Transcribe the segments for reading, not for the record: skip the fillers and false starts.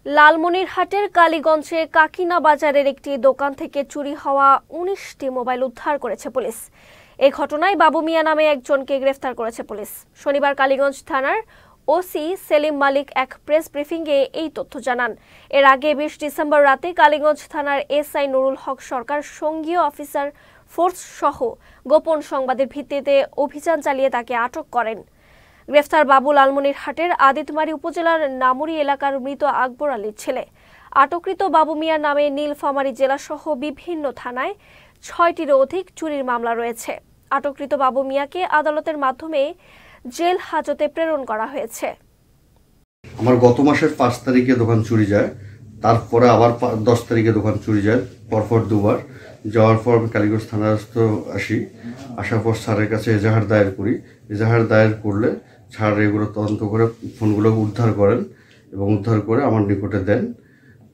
লালমনিরহাটের কালীগঞ্জে কাকিনা বাজারের একটি দোকান থেকে চুরি হওয়া ১৯টি মোবাইল উদ্ধার করেছে পুলিশ। এই ঘটনায় বাবু মিয়া নামে একজনকে গ্রেফতার করেছে পুলিশ। শনিবার কালীগঞ্জ থানার ওসি সেলিম মালিক এক প্রেস ব্রিফিংয়ে এই তথ্য জানান। এর আগে ২০ ডিসেম্বর রাতে কালীগঞ্জ থানার এসআই নুরুল হক সরকার সঙ্গীয় অফিসার ফোর্স সহ গোপন সংবাদের ভিত্তিতে অভিযান চালিয়ে তাকে আটক করেন। গ্রেফতার বাবু লালমনিরহাটের আদিতমারি উপজেলার নামুরি এলাকার মৃত আকবর আলীর ছেলে। আটককৃত বাবু মিয়ার নামে নীলফামারী জেলাসহ বিভিন্ন থানায় ৬টিরও অধিক চুরির মামলা রয়েছে। আটককৃত বাবু মিয়াকে আদালতের মাধ্যমে জেল হাজতে প্রেরণ করা হয়েছে। আমার গত মাসের ৫ তারিখে দোকান চুরি যায়, তারপরে আবার ১০ তারিখে দোকান চুরি যায়, পরপর দুবার। যাওয়ার পর আমি কালীগঞ্জ থানাস্থ আসি, আসার পর স্যারের কাছে এজাহার দায়ের করি। এজাহার দায়ের করলে স্যার এগুলো তদন্ত করে ফোনগুলো উদ্ধার করেন এবং উদ্ধার করে আমার নিকটে দেন।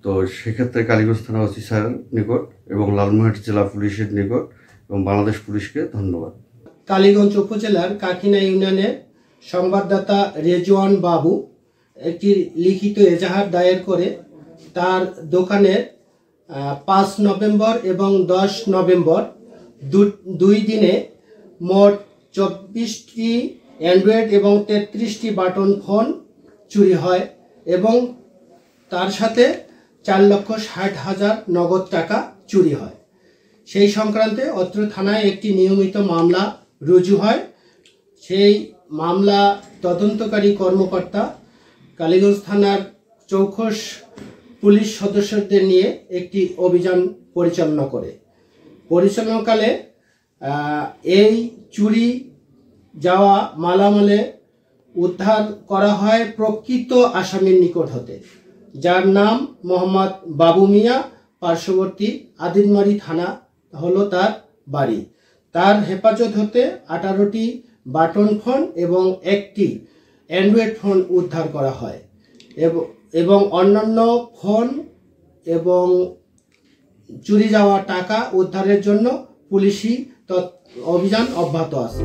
তো সেক্ষেত্রে কালীগঞ্জ থানা ওসি স্যারের নিকট এবং লালমনিরহাট জেলা পুলিশের নিকট এবং বাংলাদেশ পুলিশকে ধন্যবাদ। কালীগঞ্জ উপজেলার কাকিনা ইউনিয়নের সংবাদদাতা রেজওয়ান বাবু একটি লিখিত এজাহার দায়ের করে তার দোকানের ৫ নভেম্বর এবং ১০ নভেম্বর দুই দিনে মোট ২৪টি অ্যান্ড্রয়েড এবং ৩৩টি বাটন ফোন চুরি হয় এবং তার সাথে ৪,৬০,০০০ নগদ টাকা চুরি হয়। সেই সংক্রান্তে অত্র থানায় একটি নিয়মিত মামলা রুজু হয়। সেই মামলা তদন্তকারী কর্মকর্তা কালীগঞ্জ থানার চৌখস পুলিশ সদস্যদের নিয়ে একটি অভিযান পরিচালনাকালে এই চুরি যাওয়া মালামালে উদ্ধার করা হয় প্রকৃত আসামির নিকট হতে, যার নাম মোহাম্মদ বাবু মিয়া। পার্শ্ববর্তী আদিতমারি থানা হলো তার বাড়ি। তার হেফাজত হতে 18টি বাটন ফোন এবং একটি অ্যান্ড্রয়েড ফোন উদ্ধার করা হয় এবং অন্যান্য ফোন এবং চুরি যাওয়া টাকা উদ্ধারের জন্য পুলিশি অভিযান অব্যাহত আছে।